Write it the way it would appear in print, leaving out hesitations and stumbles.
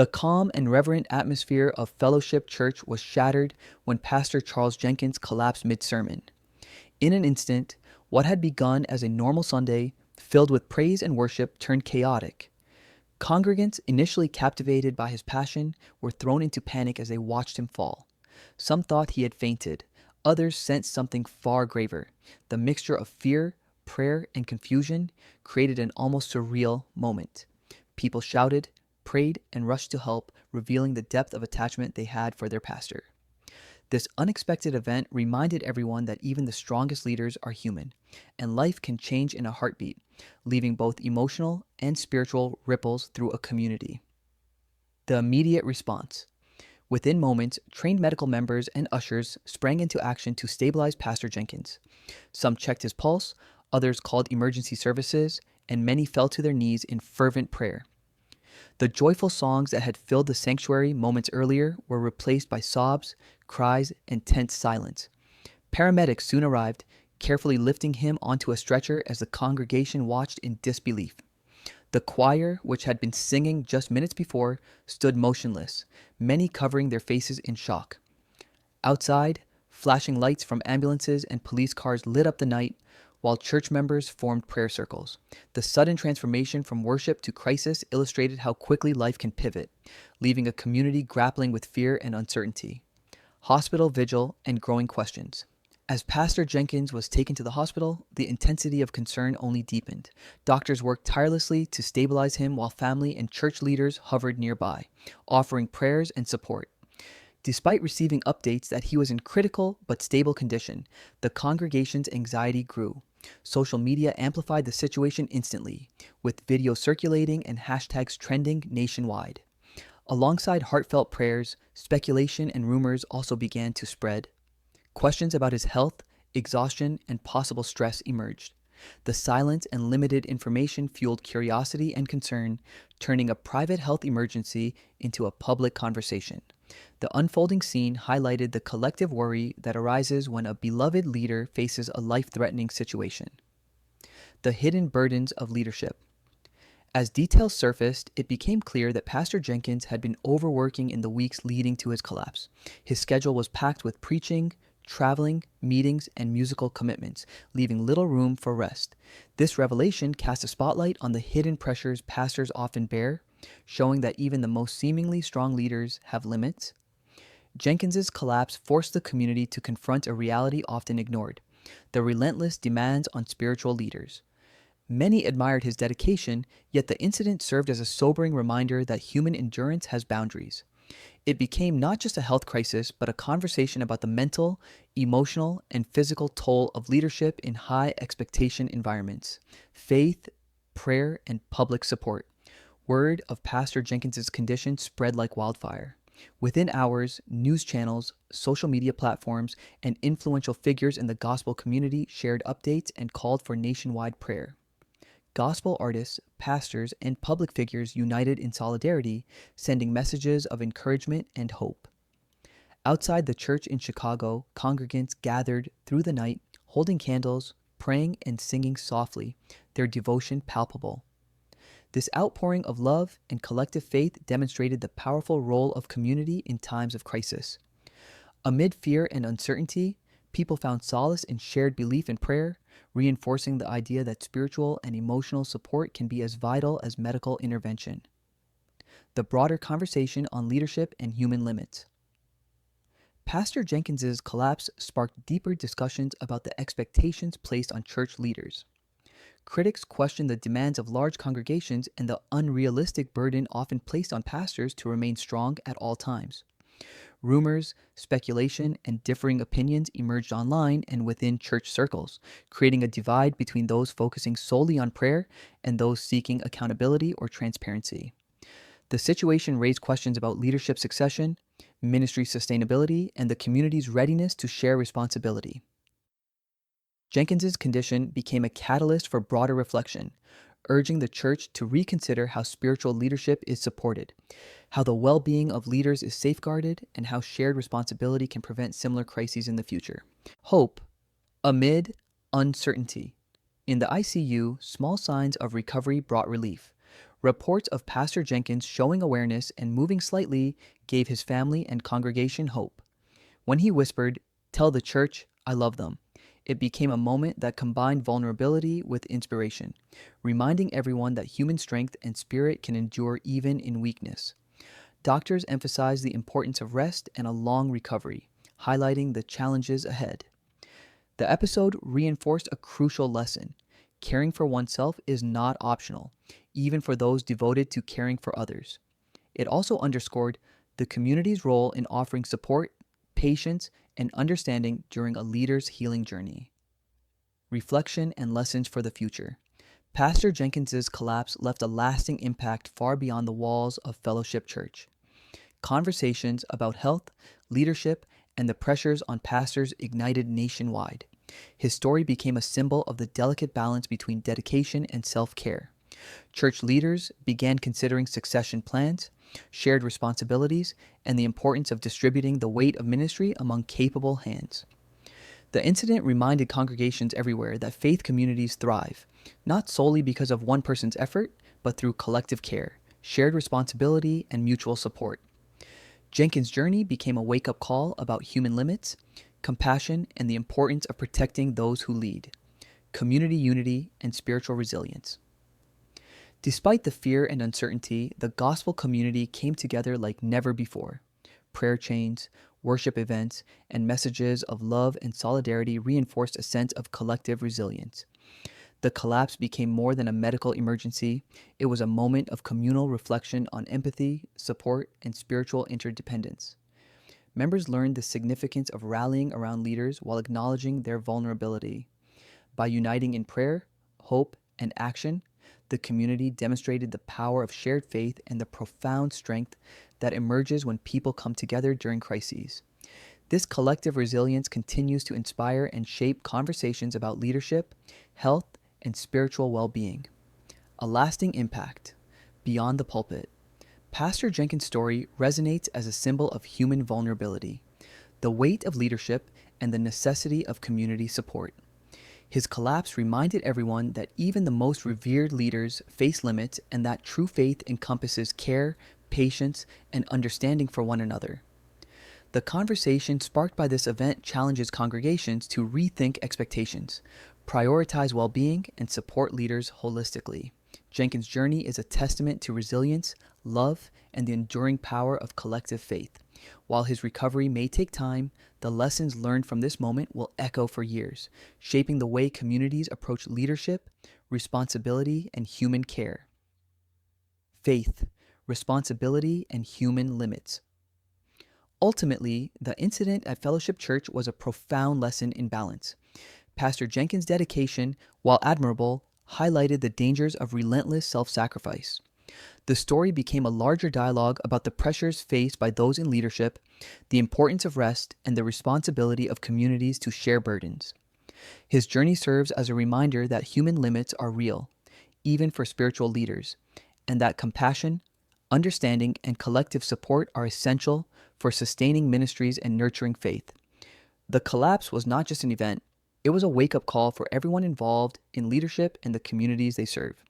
The calm and reverent atmosphere of Fellowship Church was shattered when Pastor Charles Jenkins collapsed mid-sermon. In an instant, what had begun as a normal Sunday, filled with praise and worship, turned chaotic. Congregants, initially captivated by his passion, were thrown into panic as they watched him fall. Some thought he had fainted. Others sensed something far graver. The mixture of fear, prayer, and confusion created an almost surreal moment. People shouted, prayed, and rushed to help, revealing the depth of attachment they had for their pastor. This unexpected event reminded everyone that even the strongest leaders are human, and life can change in a heartbeat, leaving both emotional and spiritual ripples through a community. The immediate response. Within moments, trained medical members and ushers sprang into action to stabilize Pastor Jenkins. Some checked his pulse, others called emergency services, and many fell to their knees in fervent prayer. The joyful songs that had filled the sanctuary moments earlier were replaced by sobs, cries, and tense silence. Paramedics soon arrived, carefully lifting him onto a stretcher as the congregation watched in disbelief. The choir, which had been singing just minutes before, stood motionless, many covering their faces in shock. Outside, flashing lights from ambulances and police cars lit up the night, while church members formed prayer circles. The sudden transformation from worship to crisis illustrated how quickly life can pivot, leaving a community grappling with fear and uncertainty. Hospital vigil and growing questions. As Pastor Jenkins was taken to the hospital, the intensity of concern only deepened. Doctors worked tirelessly to stabilize him while family and church leaders hovered nearby, offering prayers and support. Despite receiving updates that he was in critical but stable condition, the congregation's anxiety grew. Social media amplified the situation instantly, with videos circulating and hashtags trending nationwide. Alongside heartfelt prayers, speculation and rumors also began to spread. Questions about his health, exhaustion, and possible stress emerged. The silence and limited information fueled curiosity and concern, turning a private health emergency into a public conversation. The unfolding scene highlighted the collective worry that arises when a beloved leader faces a life-threatening situation. The hidden burdens of leadership. As details surfaced, it became clear that Pastor Jenkins had been overworking in the weeks leading to his collapse. His schedule was packed with preaching, traveling, meetings, and musical commitments, leaving little room for rest. This revelation cast a spotlight on the hidden pressures pastors often bear, showing that even the most seemingly strong leaders have limits. Jenkins's collapse forced the community to confront a reality often ignored: the relentless demands on spiritual leaders. Many admired his dedication, yet the incident served as a sobering reminder that human endurance has boundaries. It became not just a health crisis, but a conversation about the mental, emotional, and physical toll of leadership in high expectation environments. Faith, prayer, and public support. Word of Pastor Jenkins's condition spread like wildfire. Within hours, news channels, social media platforms, and influential figures in the gospel community shared updates and called for nationwide prayer. Gospel artists, pastors, and public figures united in solidarity, sending messages of encouragement and hope. Outside the church in Chicago, congregants gathered through the night, holding candles, praying, and singing softly, their devotion palpable. This outpouring of love and collective faith demonstrated the powerful role of community in times of crisis. Amid fear and uncertainty, people found solace in shared belief and prayer, reinforcing the idea that spiritual and emotional support can be as vital as medical intervention. The broader conversation on leadership and human limits. Pastor Jenkins's collapse sparked deeper discussions about the expectations placed on church leaders. Critics questioned the demands of large congregations and the unrealistic burden often placed on pastors to remain strong at all times. Rumors, speculation, and differing opinions emerged online and within church circles, creating a divide between those focusing solely on prayer and those seeking accountability or transparency. The situation raised questions about leadership succession, ministry sustainability, and the community's readiness to share responsibility. Jenkins's condition became a catalyst for broader reflection, urging the church to reconsider how spiritual leadership is supported, how the well-being of leaders is safeguarded, and how shared responsibility can prevent similar crises in the future. Hope amid uncertainty. In the ICU, small signs of recovery brought relief. Reports of Pastor Jenkins showing awareness and moving slightly gave his family and congregation hope. When he whispered, "Tell the church I love them," it became a moment that combined vulnerability with inspiration, reminding everyone that human strength and spirit can endure even in weakness. Doctors emphasized the importance of rest and a long recovery, highlighting the challenges ahead. The episode reinforced a crucial lesson. Caring for oneself is not optional, even for those devoted to caring for others. It also underscored the community's role in offering support, patience, and understanding during a leader's healing journey. Reflection and lessons for the future. Pastor Jenkins's collapse left a lasting impact far beyond the walls of Fellowship Church. Conversations about health, leadership, and the pressures on pastors ignited nationwide. His story became a symbol of the delicate balance between dedication and self-care. Church leaders began considering succession plans, shared responsibilities, and the importance of distributing the weight of ministry among capable hands. The incident reminded congregations everywhere that faith communities thrive, not solely because of one person's effort, but through collective care, shared responsibility, and mutual support. Jenkins' journey became a wake-up call about human limits, compassion, and the importance of protecting those who lead, community unity, and spiritual resilience. Despite the fear and uncertainty, the gospel community came together like never before. Prayer chains, worship events, and messages of love and solidarity reinforced a sense of collective resilience. The collapse became more than a medical emergency. It was a moment of communal reflection on empathy, support, and spiritual interdependence. Members learned the significance of rallying around leaders while acknowledging their vulnerability. By uniting in prayer, hope, and action, the community demonstrated the power of shared faith and the profound strength that emerges when people come together during crises. This collective resilience continues to inspire and shape conversations about leadership, health, and spiritual well-being. A lasting impact. Beyond the pulpit. Pastor Jenkins' story resonates as a symbol of human vulnerability, the weight of leadership, and the necessity of community support. His collapse reminded everyone that even the most revered leaders face limits and that true faith encompasses care, patience, and understanding for one another. The conversation sparked by this event challenges congregations to rethink expectations, prioritize well-being, and support leaders holistically. Jenkins' journey is a testament to resilience, love, and the enduring power of collective faith. While his recovery may take time, the lessons learned from this moment will echo for years, shaping the way communities approach leadership, responsibility, and human care. Faith, responsibility, and human limits. Ultimately, the incident at Fellowship Church was a profound lesson in balance. Pastor Jenkins' dedication, while admirable, highlighted the dangers of relentless self-sacrifice. The story became a larger dialogue about the pressures faced by those in leadership, the importance of rest, and the responsibility of communities to share burdens. His journey serves as a reminder that human limits are real, even for spiritual leaders, and that compassion, understanding, and collective support are essential for sustaining ministries and nurturing faith. The collapse was not just an event, it was a wake-up call for everyone involved in leadership and the communities they serve.